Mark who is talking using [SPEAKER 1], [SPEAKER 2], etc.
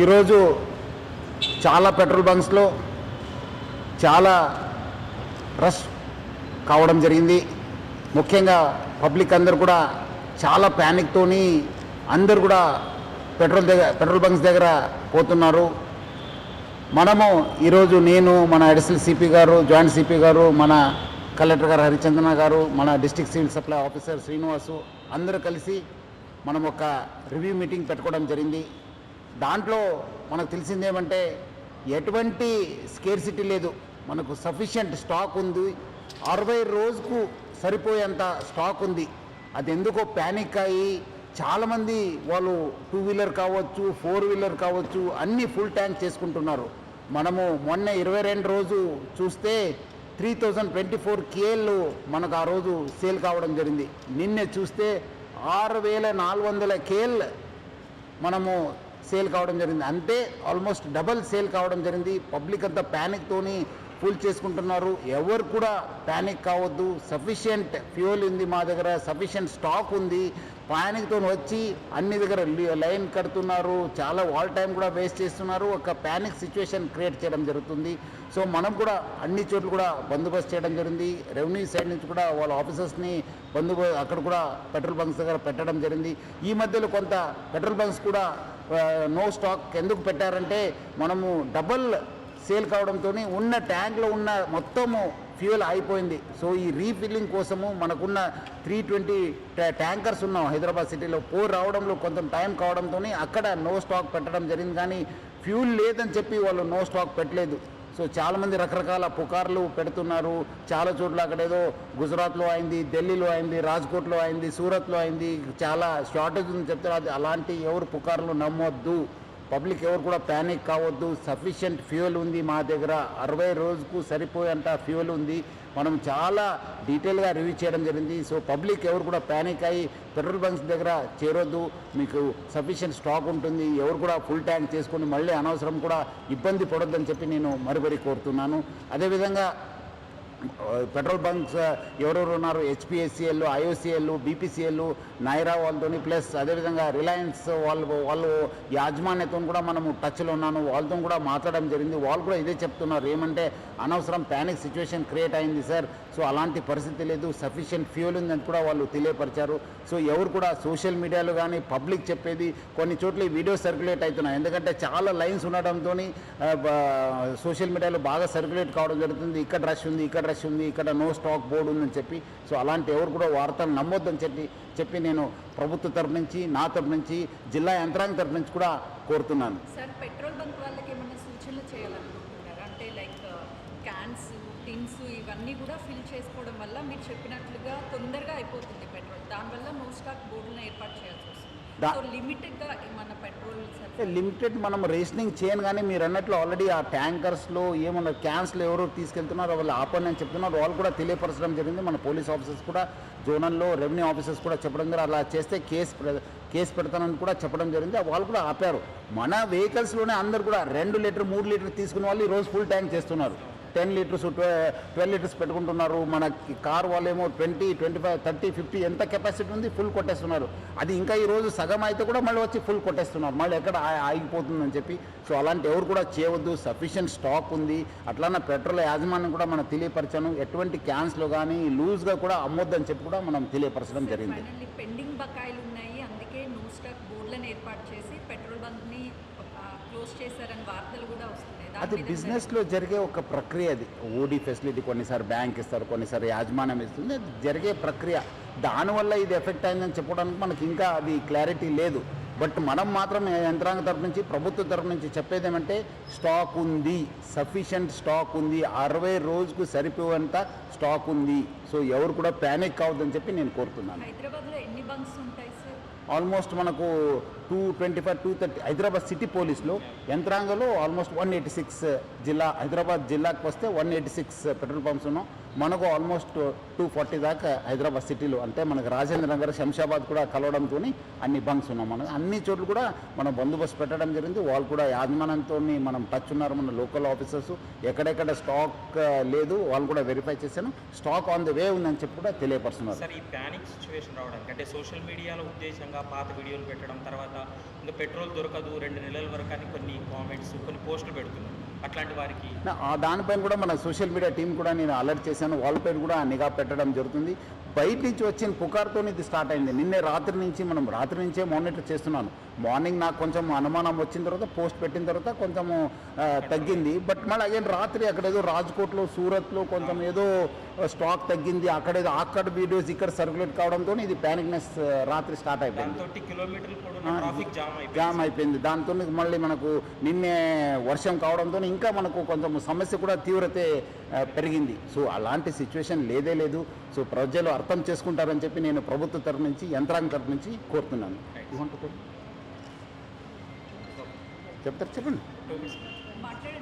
[SPEAKER 1] ఈరోజు చాలా పెట్రోల్ బంక్స్లో చాలా రష్ కావడం జరిగింది. ముఖ్యంగా పబ్లిక్ అందరు కూడా చాలా ప్యానిక్తోని అందరు కూడా పెట్రోల్ బంక్స్ దగ్గర పోతున్నారు. మనము ఈరోజు నేను, మన అడిషనల్ సిపి గారు, జాయింట్ సిపి గారు, మన కలెక్టర్ గారు హరిచందన గారు, మన district civil supply officer Srinivasu అందరూ కలిసి మనం ఒక రివ్యూ మీటింగ్ పెట్టుకోవడం జరిగింది. దాంట్లో మనకు తెలిసిందేమంటే ఎటువంటి స్కేర్సిటీ లేదు, మనకు సఫిషియంట్ స్టాక్ ఉంది. 60 రోజుకు సరిపోయేంత స్టాక్ ఉంది. అది ఎందుకో ప్యానిక్ అయ్యి చాలామంది వాళ్ళు 2 వీలర్ కావచ్చు, 4 వీలర్ కావచ్చు, అన్నీ ఫుల్ ట్యాంక్ చేసుకుంటున్నారు. మనము మొన్న 22 రోజు చూస్తే 3024 KL మనకు ఆ రోజు సేల్ కావడం జరిగింది. నిన్నే చూస్తే 6400 KL మనము సేల్ కావడం జరిగింది. అంటే ఆల్మోస్ట్ డబల్ సేల్ కావడం జరిగింది. పబ్లిక్ అంతా ప్యానిక్తోని ఫుల్ చేసుకుంటున్నారు. ఎవరు కూడా ప్యానిక్ కావద్దు. సఫిషియంట్ ఫ్యూయల్ ఉంది మా దగ్గర, సఫిషియంట్ స్టాక్ ఉంది. ప్యానిక్తో వచ్చి అన్ని దగ్గర లైన్ కడుతున్నారు, చాలా వాల్ టైం కూడా వేస్ట్ చేస్తున్నారు. ఒక ప్యానిక్ సిచ్యువేషన్ క్రియేట్ చేయడం జరుగుతుంది. సో మనం కూడా అన్ని చోట్ల కూడా బందోబస్తు చేయడం జరిగింది. రెవెన్యూ సైడ్ నుంచి కూడా వాళ్ళ ఆఫీసర్స్ని అక్కడ కూడా పెట్రోల్ బంక్స్ దగ్గర పెట్టడం జరిగింది. ఈ మధ్యలో కొంత పెట్రోల్ బంక్స్ కూడా నో స్టాక్ ఎందుకు పెట్టారంటే మనము డబల్ సేల్ కావడంతో ఉన్న ట్యాంక్లో ఉన్న మొత్తము ఫ్యూయల్ అయిపోయింది. సో ఈ రీఫిల్లింగ్ కోసము మనకున్న 320 ట్యాంకర్స్ ఉన్నాం హైదరాబాద్ సిటీలో. రావడంలో కొంత టైం కావడంతో అక్కడ నో స్టాక్ పెట్టడం జరిగింది. కానీ ఫ్యూల్ లేదని చెప్పి వాళ్ళు నో స్టాక్ పెట్టలేదు. సో చాలామంది రకరకాల పుకార్లు పెడుతున్నారు. చాలా చోట్ల అక్కడ ఏదో గుజరాత్లో అయింది, ఢిల్లీలో అయింది, రాజ్కోట్లో అయింది, సూరత్లో అయింది, చాలా షార్టేజ్ ఉందని చెప్తారు. అది అలాంటి ఎవరు పుకార్లు నమ్మొద్దు. పబ్లిక్ ఎవరు కూడా ప్యానిక్ కావద్దు. సఫిషియంట్ ఫ్యూయల్ ఉంది మా దగ్గర. 60 రోజుకు సరిపోయేంత ఫ్యూయల్ ఉంది. మనం చాలా డీటెయిల్గా రివ్యూ చేయడం జరిగింది. సో పబ్లిక్ ఎవరు కూడా ప్యానిక్ అయ్యి పెట్రోల్ బంక్స్ దగ్గర చేరొద్దు. మీకు సఫిషియంట్ స్టాక్ ఉంటుంది. ఎవరు కూడా ఫుల్ ట్యాంక్ చేసుకొని మళ్ళీ అనవసరం కూడా ఇబ్బంది పడొద్దని చెప్పి నేను మరీ కోరుతున్నాను. అదేవిధంగా పెట్రోల్ బంక్స్ ఎవరెవరు ఉన్నారు, HPSCL, IOCL, BPCL, నైరా వాళ్ళతో ప్లస్ అదేవిధంగా రిలయన్స్ వాళ్ళు యాజమాన్యతో కూడా మనము టచ్లో ఉన్నాను. వాళ్ళతో కూడా మాట్లాడడం జరిగింది. వాళ్ళు కూడా ఇదే చెప్తున్నారు, ఏమంటే అనవసరం ప్యానిక్ సిచ్యువేషన్ క్రియేట్ అయింది సార్. సో అలాంటి పరిస్థితి లేదు, సఫిషియంట్ ఫ్యూయల్ ఉందని కూడా వాళ్ళు తెలియపరిచారు. సో ఎవరు కూడా సోషల్ మీడియాలో కానీ పబ్లిక్ చెప్పేది కొన్ని చోట్ల వీడియో సర్క్యులేట్ అవుతున్నాయి. ఎందుకంటే చాలా లైన్స్ ఉండడంతో సోషల్ మీడియాలో బాగా సర్క్యులేట్ కావడం జరుగుతుంది. ఇక్కడ రష్ ఉంది, ఇక్కడ నో స్టాక్ బోర్డు ఉందని చెప్పి. సో అలాంటి ఎవరు కూడా వార్తలు నమ్మొద్దని చెప్పి నేను ప్రభుత్వ తరపు నుంచి, నా తరపు నుంచి, జిల్లా యంత్రాంగం తరపు నుంచి కూడా కోరుతున్నాను.
[SPEAKER 2] సార్, పెట్రోల్ బంక్ వాళ్ళకి ఏమైనా సూచనలు చేయాలనుకుంటున్నారు అంటే లైక్ క్యాన్స్, టిన్స్ ఇవన్నీ కూడా ఫిల్ చేసుకోవడం వల్ల మీరు చెప్పినట్లుగా తొందరగా అయిపోతుంది పెట్రోల్. దానివల్ల నో స్టాక్ బోర్డులను ఏర్పాటు చేయాల్సి వస్తుంది. లిమిటెడ్గా మన పెట్రోల్
[SPEAKER 1] లిమిటెడ్ మనం రేషనింగ్ చేయను. కానీ మీరు అన్నట్లు ఆల్రెడీ ఆ ట్యాంకర్స్లో ఏమన్నా క్యాన్స్లో ఎవరు తీసుకెళ్తున్నారో వాళ్ళు ఆపండి అని చెప్తున్నారు. వాళ్ళు కూడా తెలియపరచడం జరిగింది. మన పోలీస్ ఆఫీసర్స్ కూడా, జోనల్లో రెవెన్యూ ఆఫీసర్స్ కూడా చెప్పడం జరిగింది. అలా చేస్తే కేసు పెడతానని కూడా చెప్పడం జరిగింది. వాళ్ళు కూడా ఆపారు. మన వెహికల్స్లోనే అందరు కూడా 2 లీటర్ 3 లీటర్ తీసుకునే వాళ్ళు ఈరోజు ఫుల్ ట్యాంక్ చేస్తున్నారు. 10 లీటర్స్ 12 లీటర్స్ పెట్టుకుంటున్నారు. మన కార్ వాళ్ళేమో 20, 25, 30, 50 ఎంత కెపాసిటీ ఉంది ఫుల్ కొట్టేస్తున్నారు. అది ఇంకా ఈరోజు సగం అయితే కూడా మళ్ళీ వచ్చి ఫుల్ కొట్టేస్తున్నారు. మళ్ళీ ఎక్కడ ఆగిపోతుందని చెప్పి. సో అలాంటి ఎవరు కూడా చేయవద్దు. సఫిషియంట్ స్టాక్ ఉంది. అట్లానే పెట్రోల్ యాజమాన్యం కూడా మనం తెలియపరచాను. ఎటువంటి క్యాన్స్లో కానీ లూజ్గా కూడా అమ్మొద్దని చెప్పి కూడా మనం తెలియపరచడం జరిగింది.
[SPEAKER 2] పెండింగ్ బకాయిలు ఉన్నాయి, అందుకే నో స్టాక్ బోర్డులను ఏర్పాటు చేసి పెట్రోల్ బంక్ని క్లోజ్ చేశారని వార్తలు కూడా వస్తున్నాయి.
[SPEAKER 1] అది బిజినెస్లో జరిగే ఒక ప్రక్రియ. అది ఓడి ఫెసిలిటీ కొన్నిసారి బ్యాంక్ ఇస్తారు, కొన్నిసారి యాజమాన్యం ఇస్తుంది. అది జరిగే ప్రక్రియ. దానివల్ల ఇది ఎఫెక్ట్ అయిందని చెప్పడానికి మనకి ఇంకా అది క్లారిటీ లేదు. బట్ మనం మాత్రం యంత్రాంగ తరపు నుంచి, ప్రభుత్వ తరపు నుంచి చెప్పేది ఏమంటే స్టాక్ ఉంది, సఫిషియంట్ స్టాక్ ఉంది, 60 రోజుకు సరిపోయేంత స్టాక్ ఉంది. సో ఎవరు కూడా ప్యానిక్ కావద్దని చెప్పి నేను కోరుతున్నాను.
[SPEAKER 2] హైదరాబాద్లో ఎన్ని బంక్స్ ఉంటాయి సార్?
[SPEAKER 1] ఆల్మోస్ట్ మనకు 225, 230 హైదరాబాద్ సిటీ పోలీసులో యంత్రాంగంలో ఆల్మోస్ట్ 186 హైదరాబాద్ జిల్లాకు వస్తే 186 పెట్రోల్ పంప్స్ ఉన్నాం. మనకు ఆల్మోస్ట్ 240 దాకా హైదరాబాద్ సిటీలో, అంటే మనకు రాజేంద్ర నగర్, శంషాబాద్ కూడా కలవడంతో అన్ని బంక్స్ ఉన్నాం. మనం అన్ని చోట్ల కూడా మనం బందోబస్తు పెట్టడం జరిగింది. వాళ్ళు కూడా యాజమాన్యంతో మనం టచ్ ఉన్నారు. మన లోకల్ ఆఫీసర్స్ ఎక్కడెక్కడ స్టాక్ లేదు వాళ్ళు కూడా వెరిఫై చేశాను. స్టాక్ ఆన్ ది వే ఉందని చెప్పి కూడా తెలియపరుస్తున్నారు.
[SPEAKER 3] సార్, ఈ ప్యానిక్ సిచ్యువేషన్ రావడానికి అంటే సోషల్ మీడియాలో ఉద్దేశంగా పాత వీడియోలు పెట్టడం, తర్వాత ఇంకా పెట్రోల్ దొరకదు 2 నెలల వరకు అని కొన్ని కామెంట్స్ కొన్ని పోస్టులు పెడుతున్నారు. అట్లాంటి వారికి
[SPEAKER 1] దానిపైన కూడా మన సోషల్ మీడియా టీం కూడా నేను అలర్ట్ చేశాను. వాళ్ళపైన కూడా నిఘా పెట్టడం జరుగుతుంది. బయట నుంచి వచ్చిన పుకార్తో ఇది స్టార్ట్ అయింది. నిన్నే రాత్రి నుంచే మానిటర్ చేస్తున్నాను. మార్నింగ్ నాకు కొంచెం అనుమానం వచ్చిన తర్వాత పోస్ట్ పెట్టిన తర్వాత కొంచెము తగ్గింది. బట్ మళ్ళీ అగైన్ రాత్రి అక్కడేదో రాజ్కోట్లో సూరత్లో కొంచెం ఏదో స్టాక్ తగ్గింది, అక్కడ వీడియోస్ ఇక్కడ సర్క్యులేట్ కావడంతో ఇది ప్యానిక్నెస్ రాత్రి స్టార్ట్ అయిపోయింది.
[SPEAKER 3] దాంతో కిలోమీటర్లు కూడా ట్రాఫిక్
[SPEAKER 1] జామ్ అయిపోయింది. దాంతో మళ్ళీ మనకు నిన్నే వర్షం కావడంతో ఇంకా మనకు కొంచెం సమస్య కూడా తీవ్రత పెరిగింది. సో అలాంటి సిచ్యువేషన్ లేదు. సో ప్రజలు అర్థం చేసుకుంటారని చెప్పి నేను ప్రభుత్వ తరఫు నుంచి యంత్రాంగం తరఫు నుంచి కోరుతున్నాను. చెప్తారు చెప్పండి.
[SPEAKER 2] మాట్లాడండి.